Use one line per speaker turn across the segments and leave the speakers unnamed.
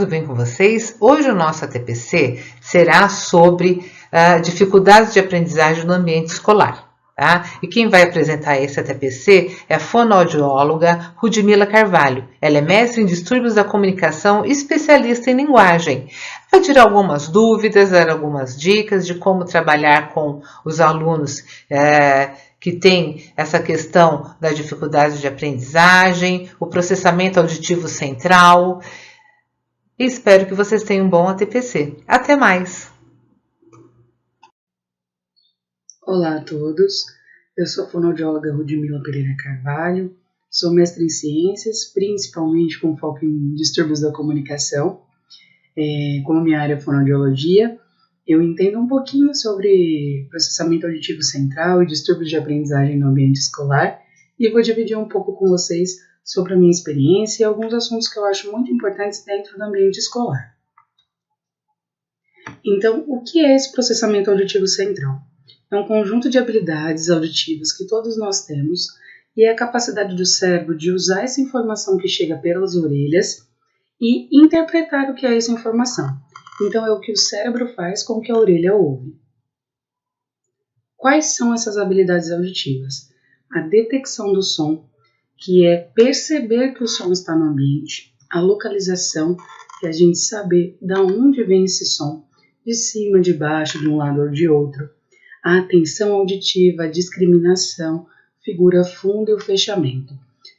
tudo bem com vocês? Hoje o nosso ATPC será sobre dificuldades de aprendizagem no ambiente escolar. Tá? E quem vai apresentar esse ATPC é a fonoaudióloga Rudmila Carvalho. Ela é mestre em distúrbios da comunicação e especialista em linguagem. Vai tirar algumas dúvidas, dar algumas dicas de como trabalhar com os alunos que tem essa questão da dificuldade de aprendizagem, o processamento auditivo central. E espero que vocês tenham um bom ATPC. Até mais!
Olá a todos, eu sou a fonoaudióloga Rudmila Pereira Carvalho, sou mestre em ciências, principalmente com foco em distúrbios da comunicação. Como minha área é fonoaudiologia, eu entendo um pouquinho sobre processamento auditivo central e distúrbios de aprendizagem no ambiente escolar e vou dividir um pouco com vocês sobre a minha experiência e alguns assuntos que eu acho muito importantes dentro do ambiente escolar. Então, o que é esse processamento auditivo central? É um conjunto de habilidades auditivas que todos nós temos e é a capacidade do cérebro de usar essa informação que chega pelas orelhas e interpretar o que é essa informação. Então, é o que o cérebro faz com o que a orelha ouve. Quais são essas habilidades auditivas? A detecção do som, que é perceber que o som está no ambiente, a localização, que é a gente saber de onde vem esse som, de cima, de baixo, de um lado ou de outro, a atenção auditiva, a discriminação, figura funda e o fechamento.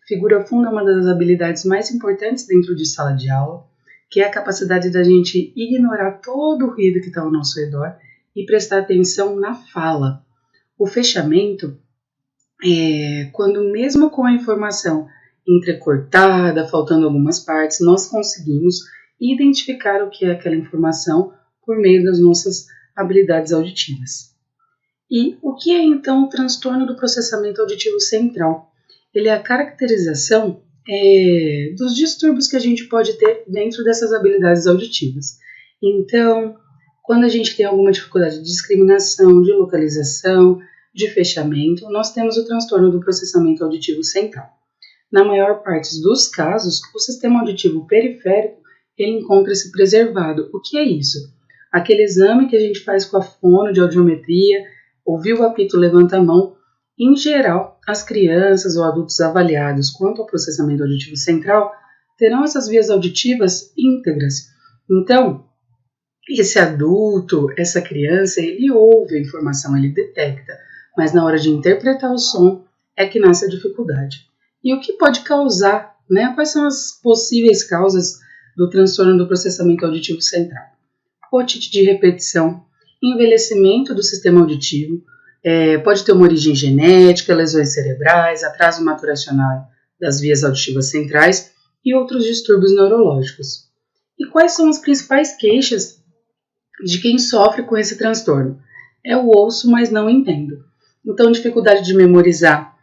Figura funda é uma das habilidades mais importantes dentro de sala de aula, que é a capacidade da gente ignorar todo o ruído que está ao nosso redor e prestar atenção na fala. O fechamento é quando, mesmo com a informação entrecortada, faltando algumas partes, nós conseguimos identificar o que é aquela informação por meio das nossas habilidades auditivas. E o que é então o transtorno do processamento auditivo central? Ele é a caracterização dos distúrbios que a gente pode ter dentro dessas habilidades auditivas. Então, quando a gente tem alguma dificuldade de discriminação, de localização, de fechamento, nós temos o transtorno do processamento auditivo central. Na maior parte dos casos, o sistema auditivo periférico ele encontra-se preservado. O que é isso? Aquele exame que a gente faz com a fono de audiometria, ouviu o apito, levanta a mão. Em geral, as crianças ou adultos avaliados quanto ao processamento auditivo central terão essas vias auditivas íntegras. Então, esse adulto, essa criança, ele ouve a informação, ele detecta, mas na hora de interpretar o som é que nasce a dificuldade. E o que pode causar, Quais são as possíveis causas do transtorno do processamento auditivo central? Otite de repetição, envelhecimento do sistema auditivo, pode ter uma origem genética, lesões cerebrais, atraso maturacional das vias auditivas centrais e outros distúrbios neurológicos. E quais são as principais queixas de quem sofre com esse transtorno? É o ouço, mas não entendo. Então, dificuldade de memorizar,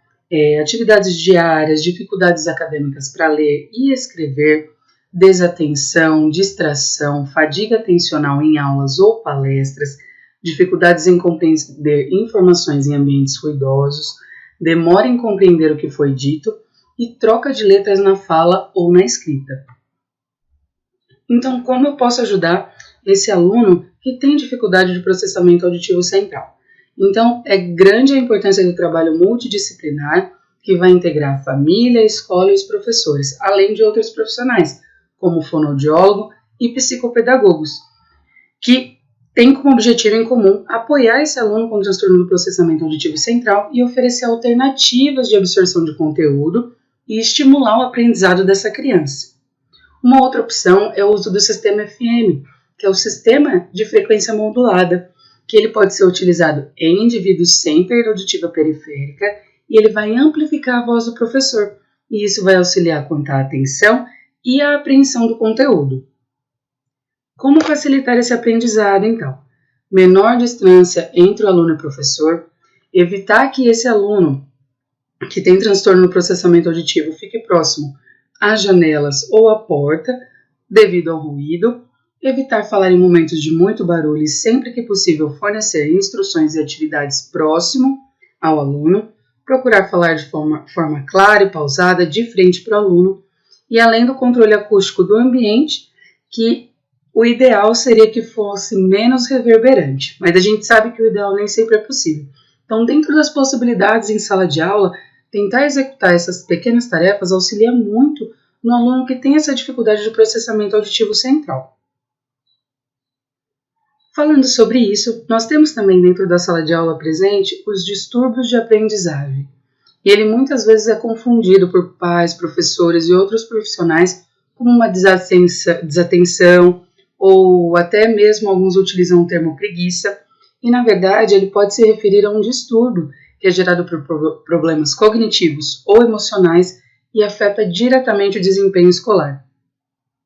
atividades diárias, dificuldades acadêmicas para ler e escrever, desatenção, distração, fadiga atencional em aulas ou palestras, dificuldades em compreender informações em ambientes ruidosos, demora em compreender o que foi dito e troca de letras na fala ou na escrita. Então, como eu posso ajudar esse aluno que tem dificuldade de processamento auditivo central? Então, é grande a importância do trabalho multidisciplinar que vai integrar a família, a escola e os professores, além de outros profissionais, como fonoaudiólogo e psicopedagogos, que tem como objetivo em comum apoiar esse aluno com transtorno do processamento auditivo central e oferecer alternativas de absorção de conteúdo e estimular o aprendizado dessa criança. Uma outra opção é o uso do sistema FM, que é o sistema de frequência modulada, que ele pode ser utilizado em indivíduos sem perda auditiva periférica e ele vai amplificar a voz do professor, e isso vai auxiliar quanto à atenção e à apreensão do conteúdo. Como facilitar esse aprendizado, então? Menor distância entre o aluno e o professor, evitar que esse aluno que tem transtorno no processamento auditivo fique próximo às janelas ou à porta, devido ao ruído, evitar falar em momentos de muito barulho e sempre que possível fornecer instruções e atividades próximo ao aluno, procurar falar de forma clara e pausada, de frente para o aluno, e além do controle acústico do ambiente, que o ideal seria que fosse menos reverberante, mas a gente sabe que o ideal nem sempre é possível. Então, dentro das possibilidades em sala de aula, tentar executar essas pequenas tarefas auxilia muito no aluno que tem essa dificuldade de processamento auditivo central. Falando sobre isso, nós temos também dentro da sala de aula presente os distúrbios de aprendizagem. E ele muitas vezes é confundido por pais, professores e outros profissionais como uma desatenção, ou até mesmo alguns utilizam o termo preguiça, e na verdade ele pode se referir a um distúrbio que é gerado por problemas cognitivos ou emocionais e afeta diretamente o desempenho escolar.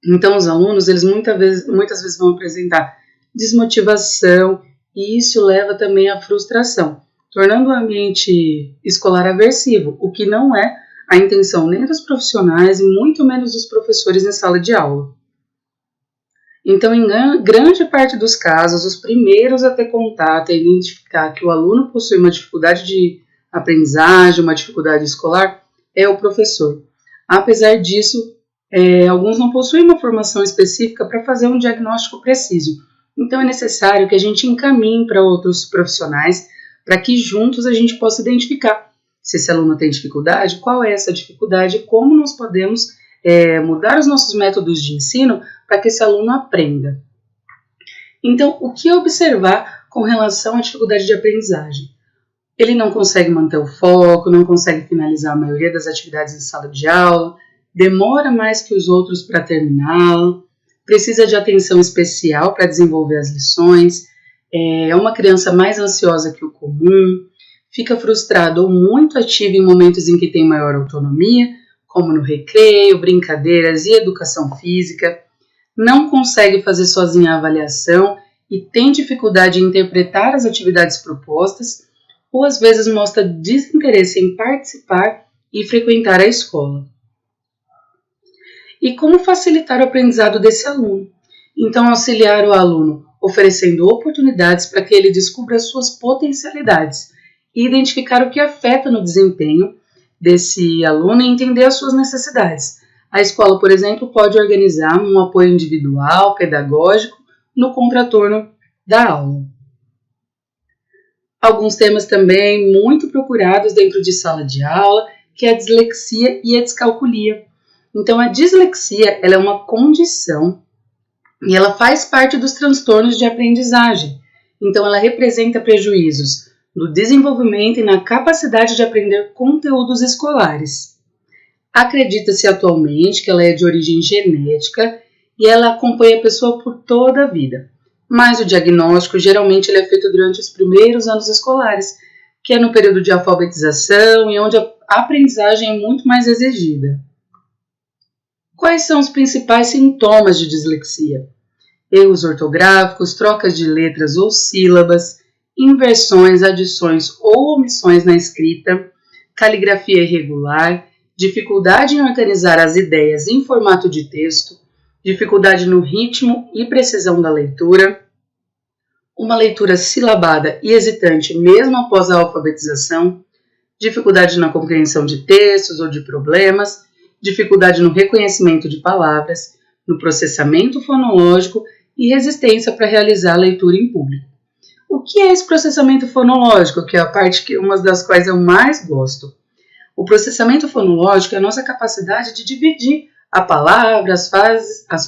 Então os alunos, eles muitas vezes vão apresentar desmotivação e isso leva também à frustração, tornando o ambiente escolar aversivo, o que não é a intenção nem dos profissionais e muito menos dos professores em sala de aula. Então, em grande parte dos casos, os primeiros a ter contato e identificar que o aluno possui uma dificuldade de aprendizagem, uma dificuldade escolar, é o professor. Apesar disso, alguns não possuem uma formação específica para fazer um diagnóstico preciso. Então, é necessário que a gente encaminhe para outros profissionais para que juntos a gente possa identificar se esse aluno tem dificuldade, qual é essa dificuldade e como nós podemos mudar os nossos métodos de ensino para que esse aluno aprenda. Então, o que observar com relação à dificuldade de aprendizagem? Ele não consegue manter o foco, não consegue finalizar a maioria das atividades em sala de aula, demora mais que os outros para terminá-la, precisa de atenção especial para desenvolver as lições, é uma criança mais ansiosa que o comum, fica frustrado ou muito ativo em momentos em que tem maior autonomia, como no recreio, brincadeiras e educação física, não consegue fazer sozinha a avaliação e tem dificuldade em interpretar as atividades propostas, ou às vezes mostra desinteresse em participar e frequentar a escola. E como facilitar o aprendizado desse aluno? Então, auxiliar o aluno oferecendo oportunidades para que ele descubra as suas potencialidades e identificar o que afeta no desempenho desse aluno e entender as suas necessidades. A escola, por exemplo, pode organizar um apoio individual, pedagógico, no contraturno da aula. Alguns temas também muito procurados dentro de sala de aula, que é a dislexia e a descalculia. Então, a dislexia ela é uma condição e ela faz parte dos transtornos de aprendizagem. Então, ela representa prejuízos no desenvolvimento e na capacidade de aprender conteúdos escolares. Acredita-se atualmente que ela é de origem genética e ela acompanha a pessoa por toda a vida. Mas o diagnóstico geralmente ele é feito durante os primeiros anos escolares, que é no período de alfabetização e onde a aprendizagem é muito mais exigida. Quais são os principais sintomas de dislexia? Erros ortográficos, trocas de letras ou sílabas, inversões, adições ou omissões na escrita, caligrafia irregular, dificuldade em organizar as ideias em formato de texto, dificuldade no ritmo e precisão da leitura, uma leitura silabada e hesitante mesmo após a alfabetização, dificuldade na compreensão de textos ou de problemas, dificuldade no reconhecimento de palavras, no processamento fonológico e resistência para realizar a leitura em público. O que é esse processamento fonológico, que é a parte que uma das quais eu mais gosto? O processamento fonológico é a nossa capacidade de dividir a palavra, as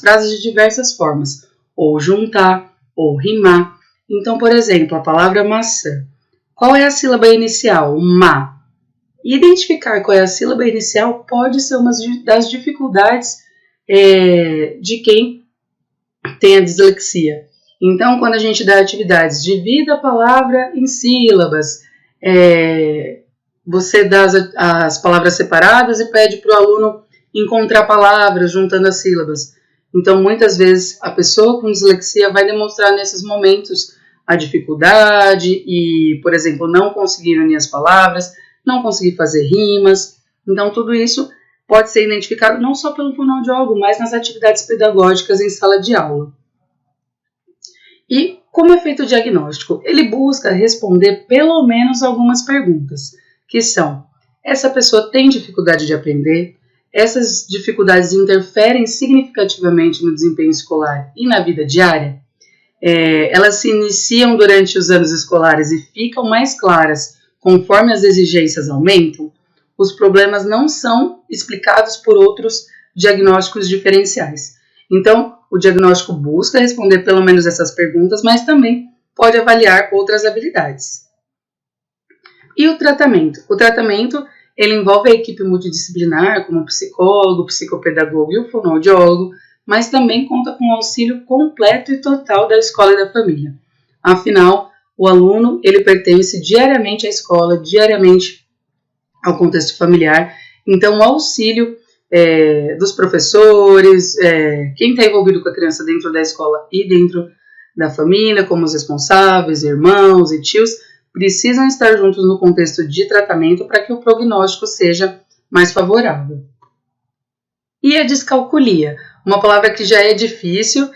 frases de diversas formas, ou juntar, ou rimar. Então, por exemplo, a palavra maçã. Qual é a sílaba inicial? Ma. Identificar qual é a sílaba inicial pode ser uma das dificuldades de quem tem a dislexia. Então, quando a gente dá atividades, divida a palavra em sílabas, você dá as palavras separadas e pede para o aluno encontrar palavras juntando as sílabas. Então, muitas vezes, a pessoa com dislexia vai demonstrar nesses momentos a dificuldade e, por exemplo, não conseguir unir as palavras, não conseguir fazer rimas. Então, tudo isso pode ser identificado não só pelo fonoaudiólogo, mas nas atividades pedagógicas em sala de aula. E como é feito o diagnóstico? Ele busca responder pelo menos algumas perguntas, que são: essa pessoa tem dificuldade de aprender? essas dificuldades interferem significativamente no desempenho escolar e na vida diária? Elas se iniciam durante os anos escolares e ficam mais claras conforme as exigências aumentam? Os problemas não são explicados por outros diagnósticos diferenciais. Então, o diagnóstico busca responder pelo menos essas perguntas, mas também pode avaliar outras habilidades. E o tratamento? O tratamento ele envolve a equipe multidisciplinar, como o psicólogo, o psicopedagogo e o fonoaudiólogo, mas também conta com o auxílio completo e total da escola e da família. Afinal, o aluno ele pertence diariamente à escola, diariamente ao contexto familiar, então o auxílio dos professores, quem está envolvido com a criança dentro da escola e dentro da família, como os responsáveis, irmãos e tios, precisam estar juntos no contexto de tratamento para que o prognóstico seja mais favorável. E a descalculia, uma palavra que já é difícil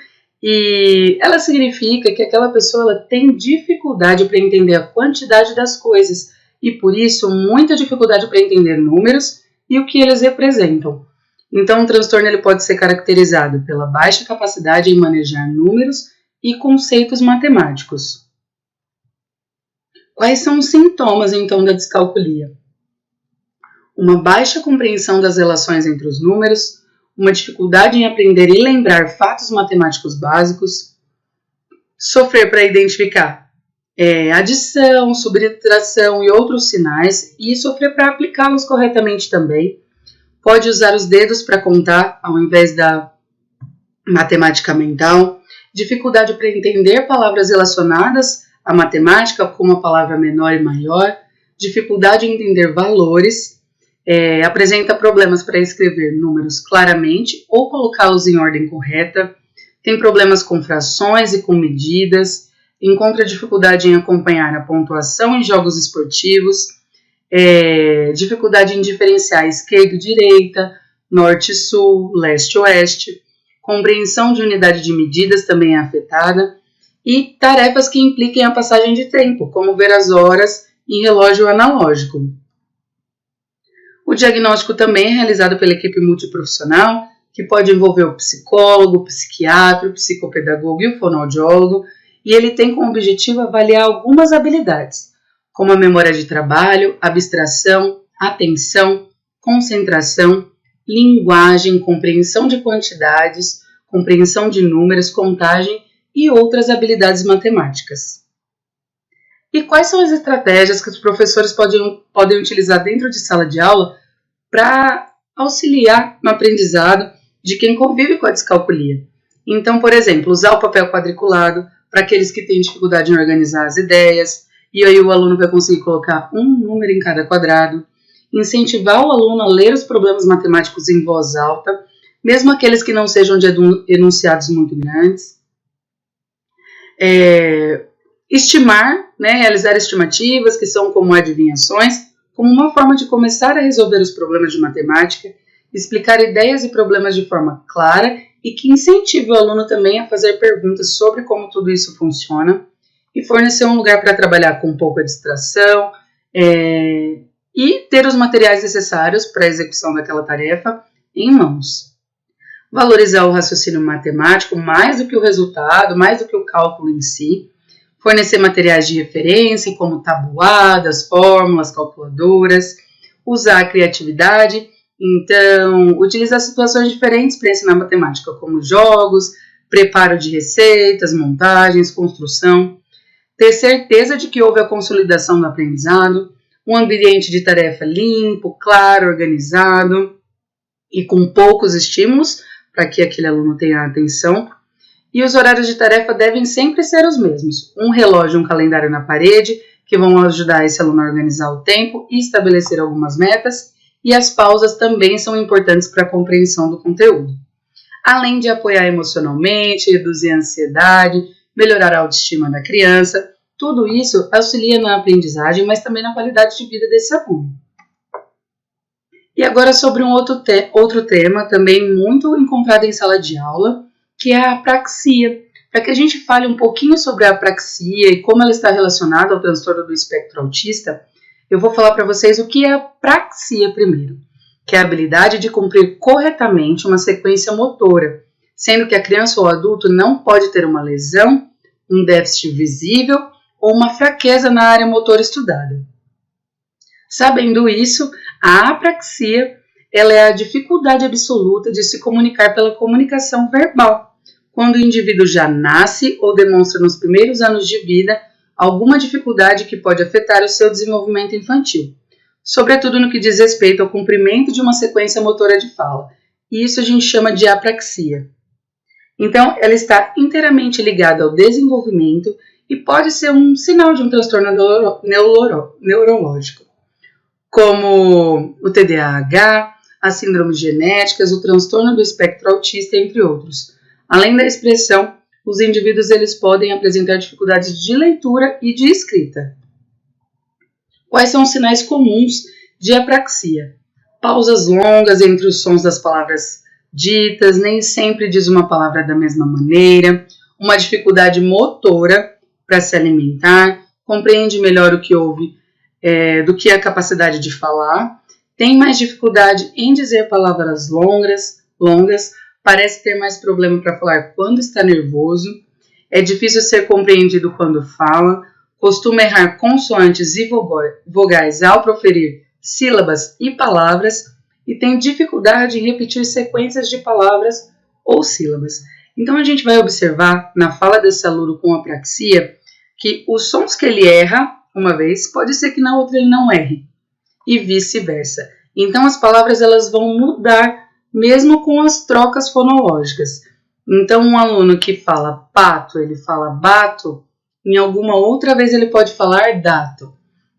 e ela significa que aquela pessoa ela tem dificuldade para entender a quantidade das coisas e por isso muita dificuldade para entender números e o que eles representam. Então, o transtorno ele pode ser caracterizado pela baixa capacidade em manejar números e conceitos matemáticos. Quais são os sintomas, então, da descalculia? Uma baixa compreensão das relações entre os números, uma dificuldade em aprender e lembrar fatos matemáticos básicos, sofrer para identificar adição, subtração e outros sinais e sofrer para aplicá-los corretamente também. Pode usar os dedos para contar ao invés da matemática mental, dificuldade para entender palavras relacionadas à matemática, como a palavra menor e maior, dificuldade em entender valores, apresenta problemas para escrever números claramente ou colocá-los em ordem correta, tem problemas com frações e com medidas, encontra dificuldade em acompanhar a pontuação em jogos esportivos, dificuldade em diferenciar esquerda e direita, norte e sul, leste e oeste, compreensão de unidade de medidas também é afetada, e tarefas que impliquem a passagem de tempo, como ver as horas em relógio analógico. O diagnóstico também é realizado pela equipe multiprofissional, que pode envolver o psicólogo, o psiquiatra, o psicopedagogo e o fonoaudiólogo, e ele tem como objetivo avaliar algumas habilidades, como a memória de trabalho, abstração, atenção, concentração, linguagem, compreensão de quantidades, compreensão de números, contagem e outras habilidades matemáticas. E quais são as estratégias que os professores podem utilizar dentro de sala de aula para auxiliar no aprendizado de quem convive com a descalculia? Então, por exemplo, usar o papel quadriculado para aqueles que têm dificuldade em organizar as ideias, e aí o aluno vai conseguir colocar um número em cada quadrado, incentivar o aluno a ler os problemas matemáticos em voz alta, mesmo aqueles que não sejam de enunciados muito grandes, estimar, realizar estimativas, que são como adivinhações, como uma forma de começar a resolver os problemas de matemática, explicar ideias e problemas de forma clara e que incentive o aluno também a fazer perguntas sobre como tudo isso funciona e fornecer um lugar para trabalhar com pouca distração e ter os materiais necessários para a execução daquela tarefa em mãos. Valorizar o raciocínio matemático mais do que o resultado, mais do que o cálculo em si. Fornecer materiais de referência, como tabuadas, fórmulas, calculadoras. Usar a criatividade. Então, utilizar situações diferentes para ensinar matemática, como jogos, preparo de receitas, montagens, construção. Ter certeza de que houve a consolidação do aprendizado. Um ambiente de tarefa limpo, claro, organizado e com poucos estímulos, para que aquele aluno tenha atenção. E os horários de tarefa devem sempre ser os mesmos. Um relógio e um calendário na parede, que vão ajudar esse aluno a organizar o tempo e estabelecer algumas metas. E as pausas também são importantes para a compreensão do conteúdo. Além de apoiar emocionalmente, reduzir a ansiedade, melhorar a autoestima da criança, tudo isso auxilia na aprendizagem, mas também na qualidade de vida desse aluno. E agora sobre um outro tema, também muito encontrado em sala de aula, que é a apraxia. Para que a gente fale um pouquinho sobre a apraxia e como ela está relacionada ao transtorno do espectro autista, eu vou falar para vocês o que é a apraxia primeiro, que é a habilidade de cumprir corretamente uma sequência motora, sendo que a criança ou adulto não pode ter uma lesão, um déficit visível ou uma fraqueza na área motora estudada. Sabendo isso, a apraxia ela é a dificuldade absoluta de se comunicar pela comunicação verbal, quando o indivíduo já nasce ou demonstra nos primeiros anos de vida alguma dificuldade que pode afetar o seu desenvolvimento infantil, sobretudo no que diz respeito ao cumprimento de uma sequência motora de fala. E isso a gente chama de apraxia. Então, ela está inteiramente ligada ao desenvolvimento e pode ser um sinal de um transtorno neurológico, como o TDAH, as síndromes genéticas, o transtorno do espectro autista, entre outros. Além da expressão, os indivíduos eles podem apresentar dificuldades de leitura e de escrita. Quais são os sinais comuns de apraxia? Pausas longas entre os sons das palavras ditas, nem sempre diz uma palavra da mesma maneira, uma dificuldade motora para se alimentar, compreende melhor o que ouve do que a capacidade de falar, tem mais dificuldade em dizer palavras longas, parece ter mais problema para falar quando está nervoso, é difícil ser compreendido quando fala, costuma errar consoantes e vogais ao proferir sílabas e palavras e tem dificuldade em repetir sequências de palavras ou sílabas. Então a gente vai observar na fala desse aluno com apraxia que os sons que ele erra uma vez, pode ser que na outra ele não erre, e vice-versa. Então as palavras elas vão mudar mesmo com as trocas fonológicas. Então um aluno que fala pato, ele fala bato, em alguma outra vez ele pode falar dato.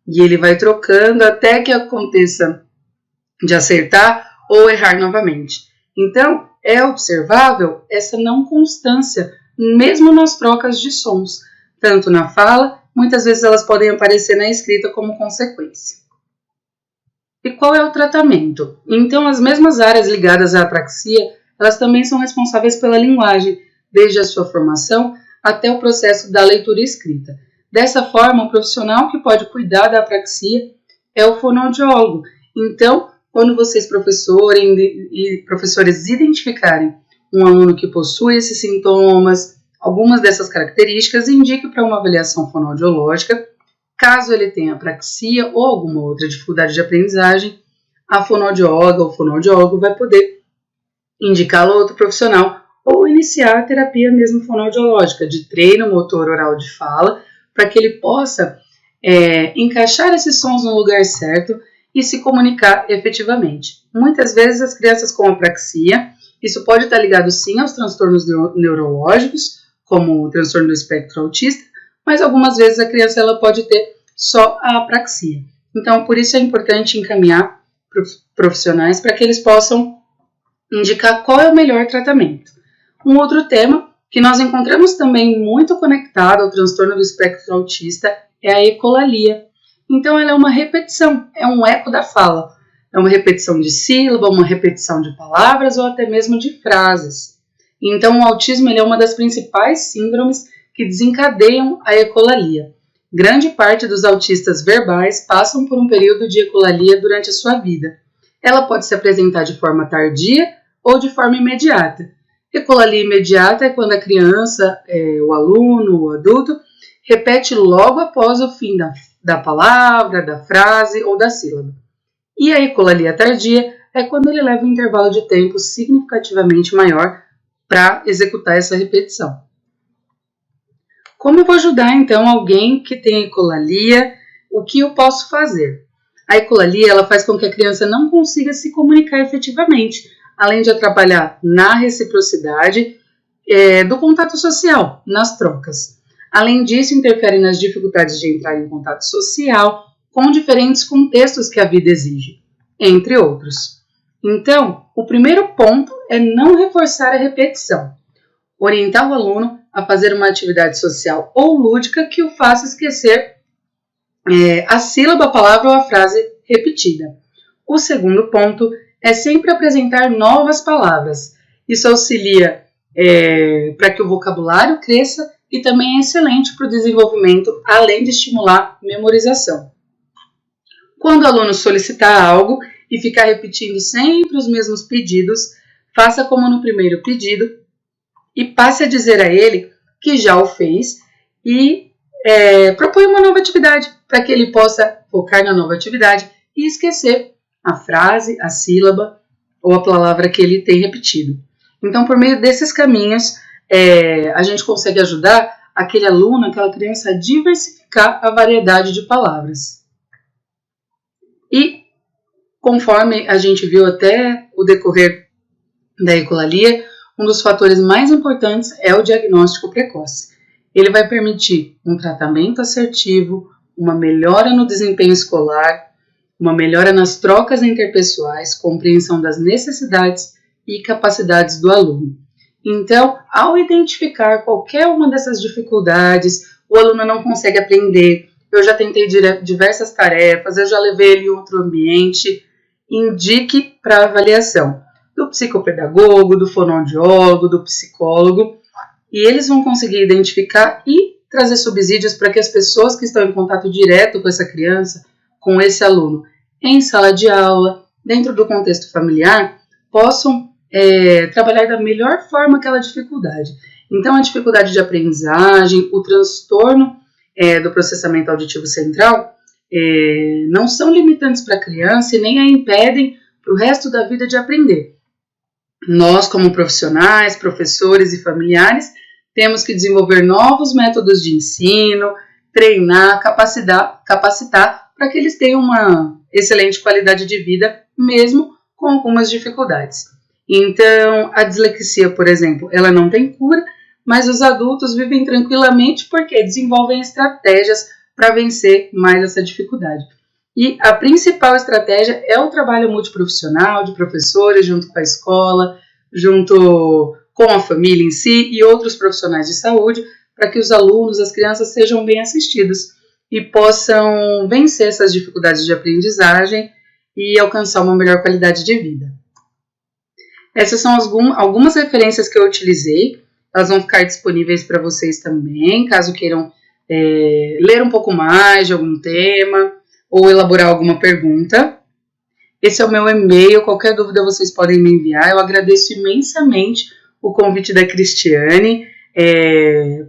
E ele vai trocando até que aconteça de acertar ou errar novamente. Então é observável essa não constância, mesmo nas trocas de sons, tanto na fala, muitas vezes elas podem aparecer na escrita como consequência. E qual é o tratamento? Então, as mesmas áreas ligadas à apraxia, elas também são responsáveis pela linguagem, desde a sua formação até o processo da leitura e escrita. Dessa forma, o profissional que pode cuidar da apraxia é o fonoaudiólogo. Então, quando vocês, professores, identificarem um aluno que possui esses sintomas, algumas dessas características, indique para uma avaliação fonoaudiológica. Caso ele tenha apraxia ou alguma outra dificuldade de aprendizagem, a fonoaudióloga ou fonoaudiólogo vai poder indicá-lo a outro profissional ou iniciar a terapia mesmo fonoaudiológica, de treino motor oral de fala, para que ele possa encaixar esses sons no lugar certo e se comunicar efetivamente. Muitas vezes as crianças com apraxia, isso pode estar ligado sim aos transtornos neurológicos, como o transtorno do espectro autista, mas algumas vezes a criança ela pode ter só a apraxia. Então, por isso é importante encaminhar profissionais para que eles possam indicar qual é o melhor tratamento. Um outro tema que nós encontramos também muito conectado ao transtorno do espectro autista é a ecolalia. Então, ela é uma repetição, é um eco da fala. É uma repetição de sílaba, uma repetição de palavras ou até mesmo de frases. Então, o autismo ele é uma das principais síndromes que desencadeiam a ecolalia. Grande parte dos autistas verbais passam por um período de ecolalia durante a sua vida. Ela pode se apresentar de forma tardia ou de forma imediata. Ecolalia imediata é quando a criança, o aluno, o adulto, repete logo após o fim da palavra, da frase ou da sílaba. E a ecolalia tardia é quando ele leva um intervalo de tempo significativamente maior para executar essa repetição. Como eu vou ajudar, então, alguém que tem ecolalia? O que eu posso fazer? A ecolalia ela faz com que a criança não consiga se comunicar efetivamente, além de atrapalhar na reciprocidade do contato social, nas trocas. Além disso, interfere nas dificuldades de entrar em contato social com diferentes contextos que a vida exige, entre outros. Então, o primeiro ponto é não reforçar a repetição. Orientar o aluno a fazer uma atividade social ou lúdica que o faça esquecer a sílaba, a palavra ou a frase repetida. O segundo ponto é sempre apresentar novas palavras. Isso auxilia para que o vocabulário cresça e também é excelente para o desenvolvimento, além de estimular memorização. Quando o aluno solicitar algo, e ficar repetindo sempre os mesmos pedidos, faça como no primeiro pedido e passe a dizer a ele que já o fez e propõe uma nova atividade para que ele possa focar na nova atividade e esquecer a frase, a sílaba ou a palavra que ele tem repetido. Então, por meio desses caminhos, a gente consegue ajudar aquele aluno, aquela criança a diversificar a variedade de palavras. E, conforme a gente viu até o decorrer da ecolalia, um dos fatores mais importantes é o diagnóstico precoce. Ele vai permitir um tratamento assertivo, uma melhora no desempenho escolar, uma melhora nas trocas interpessoais, compreensão das necessidades e capacidades do aluno. Então, ao identificar qualquer uma dessas dificuldades, o aluno não consegue aprender, eu já tentei diversas tarefas, eu já levei ele em outro ambiente, indique para avaliação do psicopedagogo, do fonoaudiólogo, do psicólogo, e eles vão conseguir identificar e trazer subsídios para que as pessoas que estão em contato direto com essa criança, com esse aluno, em sala de aula, dentro do contexto familiar, possam trabalhar da melhor forma aquela dificuldade. Então, a dificuldade de aprendizagem, o transtorno do processamento auditivo central, não são limitantes para a criança e nem a impedem para o resto da vida de aprender. Nós, como profissionais, professores e familiares, temos que desenvolver novos métodos de ensino, treinar, capacitar para que eles tenham uma excelente qualidade de vida, mesmo com algumas dificuldades. Então, a dislexia, por exemplo, ela não tem cura, mas os adultos vivem tranquilamente porque desenvolvem estratégias para vencer mais essa dificuldade. E a principal estratégia é o trabalho multiprofissional de professores junto com a escola, junto com a família em si e outros profissionais de saúde, para que os alunos, as crianças sejam bem assistidos e possam vencer essas dificuldades de aprendizagem e alcançar uma melhor qualidade de vida. Essas são algumas referências que eu utilizei, elas vão ficar disponíveis para vocês também, caso queiram ler um pouco mais de algum tema ou elaborar alguma pergunta. Esse é o meu e-mail, qualquer dúvida vocês podem me enviar. Eu agradeço imensamente o convite da Cristiane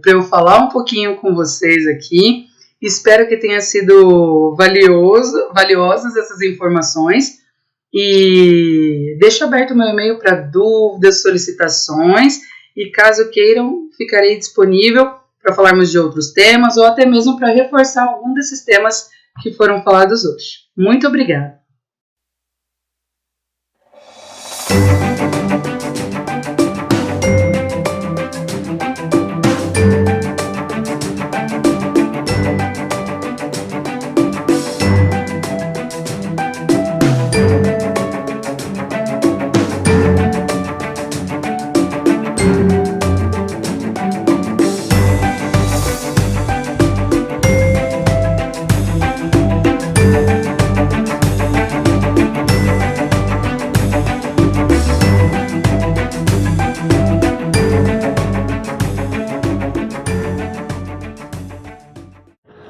para eu falar um pouquinho com vocês aqui. Espero que tenha sido valiosas essas informações. E deixo aberto o meu e-mail para dúvidas, solicitações. E caso queiram, ficarei disponível para falarmos de outros temas ou até mesmo para reforçar algum desses temas que foram falados hoje. Muito obrigada!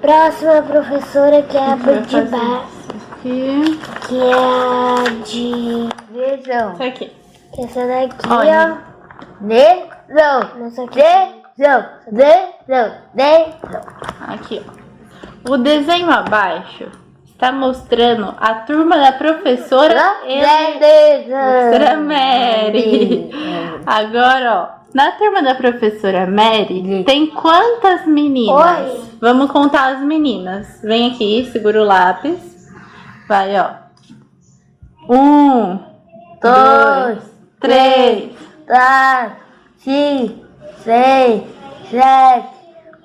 Próxima professora que é a Budibá, que é a de lesão.
Isso aqui.
Essa daqui,
Olha.
ó. Lesão. Essa aqui. Lesão.
Aqui, ó. O desenho abaixo está mostrando a turma da professora Mary. Agora, ó. Na turma da professora Mary, tem quantas meninas?
Oi.
Vamos contar as meninas. Vem aqui, segura o lápis. Vai, ó. 1, 2, 3,
4, 5, 6, 7,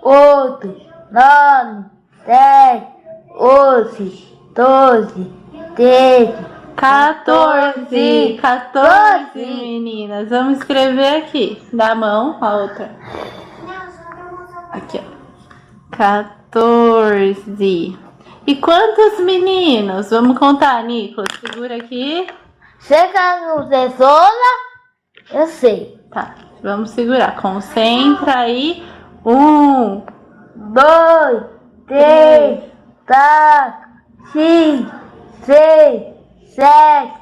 8, 9, 10, 11, 12, 13,
14 meninas. Vamos escrever aqui. Da mão, a outra. Aqui, ó. 14. E quantos meninos? Vamos contar, Nicolas. Segura aqui.
Chega no tesoura, eu sei.
Tá, vamos segurar. Concentra aí. 1,
2, 3, 4, 5, 6, 7,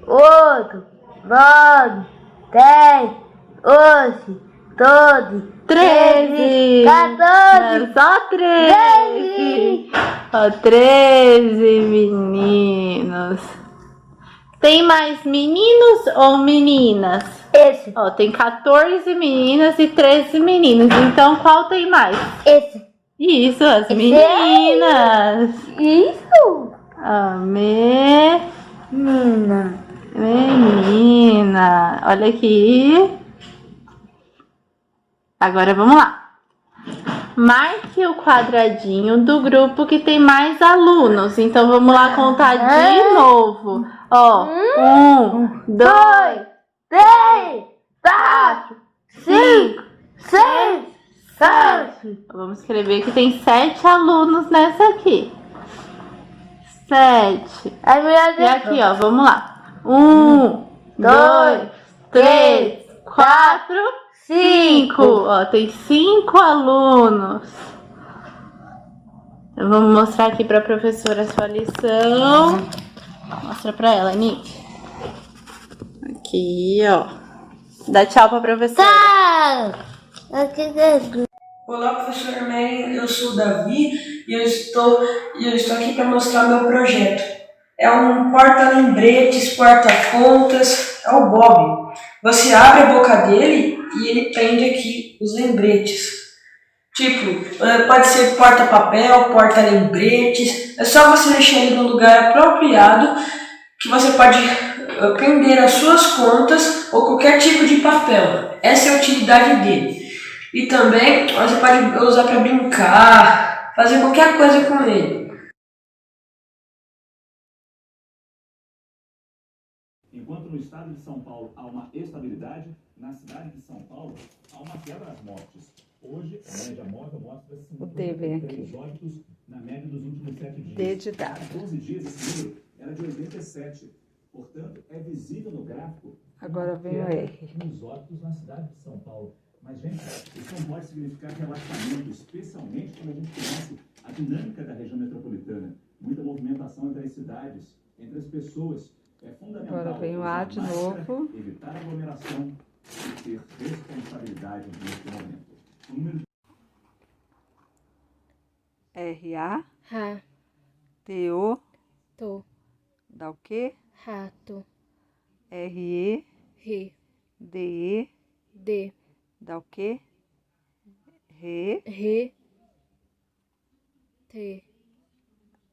8, 9, 10, 11, 12,
13.
14,
Não, só 13. Ó, 13 meninos. Tem mais meninos ou meninas?
esse,
Ó, tem 14 meninas e 13 meninos. Então, qual tem mais?
esse,
Isso, as
Esse
meninas.
isso,
A
menina,
menina. Olha aqui. Agora vamos lá. Marque o quadradinho do grupo que tem mais alunos. Então vamos lá contar de novo. Ó, 1, 2,
3, 4, 5, 6, 7.
vamos escrever que tem 7 alunos nessa aqui. 7.
Ai, meu
E
Deus.
aqui, ó, vamos lá. 1, 2, 3, 4, 5. Ó, tem 5 alunos. Eu vou mostrar aqui pra professora a sua lição. Mostra pra ela, Nick. Aqui, ó. Dá tchau pra professora.
Tá. Aqui dentro.
Olá, professora Mary, eu sou o Davi e eu estou aqui para mostrar meu projeto. É um porta-lembretes, porta-contas, é o Bob. Você abre a boca dele e ele prende aqui os lembretes. Tipo, pode ser porta-papel, porta-lembretes, é só você deixar ele no lugar apropriado que você pode prender as suas contas ou qualquer tipo de papel. Essa é a utilidade dele. E também você pode usar para brincar, fazer qualquer coisa com ele.
Enquanto no estado de São Paulo há uma estabilidade, na cidade de São Paulo há uma queda das mortes. Hoje, a média móvel mostra 53 óbitos na média dos últimos 7 dias.
D de dado.
Há 12 dias esse número era de 87. Portanto, é visível no gráfico
Agora vem o R.
nos óbitos na cidade de São Paulo. Mas, gente, isso não pode significar relaxamento, especialmente quando a gente conhece a dinâmica da região metropolitana. Muita movimentação entre as cidades, entre as pessoas. É fundamental
Agora vem o A de
usar máscara,
novo.
evitar aglomeração e ter responsabilidade neste momento. O número
R-A,
Ra,
T-O,
to,
dá o quê?
rato,
R-E,
re,
D-E,
de,
dá o quê? Re,
re, te,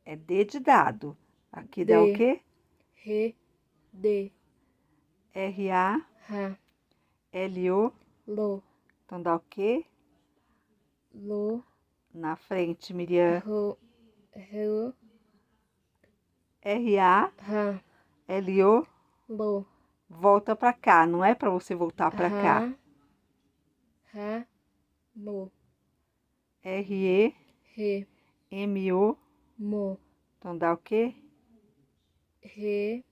é D de dado. Aqui dá o
D.
quê?
re, de,
R-A,
ra,
L-O,
lo,
então dá o quê?
lo,
Na frente, Miriam.
ro, ro,
R-A,
ra,
L-O,
lo,
volta pra cá. Não é pra você voltar pra cá.
ra, ra, lo,
R-E,
re,
M-O,
mo,
então dá o quê?
re,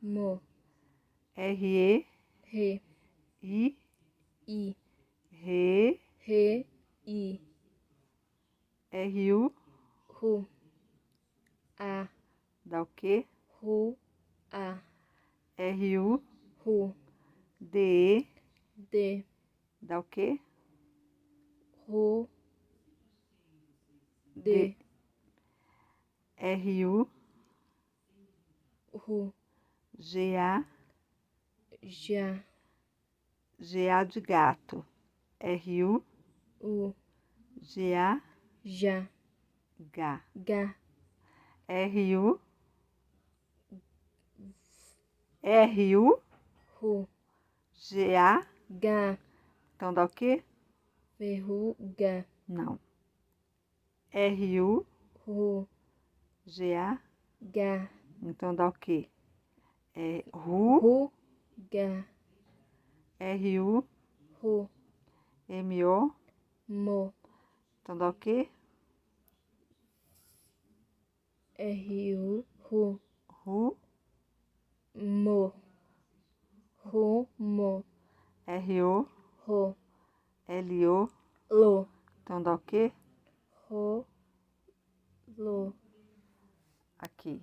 mo,
R-E,
re,
I,
i,
Re,
re, i,
R-U,
ru, a,
dá o quê?
ru, a,
R-U,
ru,
D-E,
de,
dá o quê?
ru, de,
R-U,
ru,
G-A,
já,
G-A de gato. R-U,
u,
G-A,
já,
G.
ga,
R-U, R-U,
ru,
G-A,
ga,
então dá o quê?
verruga,
Não. R-U,
ru,
G-A,
ga,
então dá o quê? É Ru,
ru, ga,
R-U,
ru,
M-O,
mo,
então dá o quê?
ru, ru,
Ru,
mo, ru, mo,
R-O,
ro,
L-O,
lo,
então dá o quê?
ro, lo,
Aqui.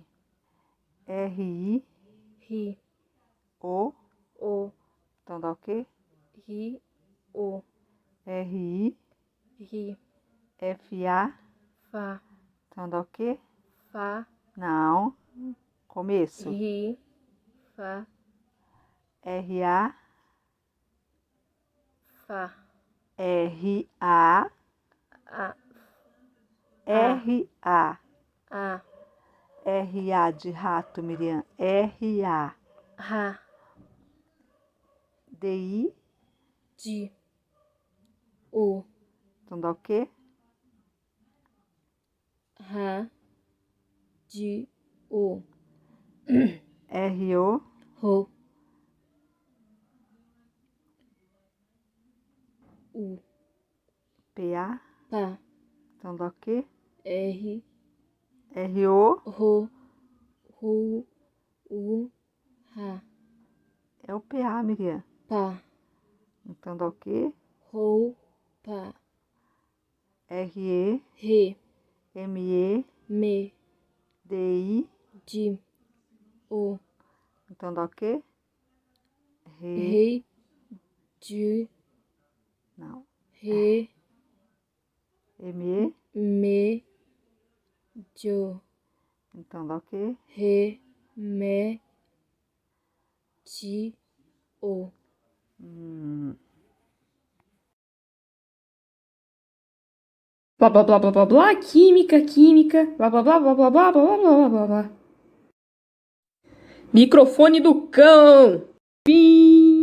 R-I-O.
ri, o,
Então dá o quê?
ri, o, ri,
R-I-F-A.
fa,
Então dá o quê?
fa,
Não. Começo.
ri, fa,
R-A.
fa,
R-A.
a,
R-A.
a,
R-A de rato, Miriam. R-A.
ra,
D-I.
di, o,
Então dá o quê?
ra, di, o,
R-O.
ro, u,
P-A.
pa,
Então dá o quê?
r,
R-O.
ro, ru, u, ra,
É o P-A, Miriam.
pa,
Então dá o quê?
roupa,
R-E.
re,
M-E.
me,
D-I.
di, o,
Então dá o quê? Re.
re, di,
Não.
re,
M-E.
me, dio,
Então dá o quê?
re, me, di, o.
Blá blá blá blá blá blá, química, química, blá blá blá blá blá blá blá blá blá blá blá. Microfone do cão. Pim.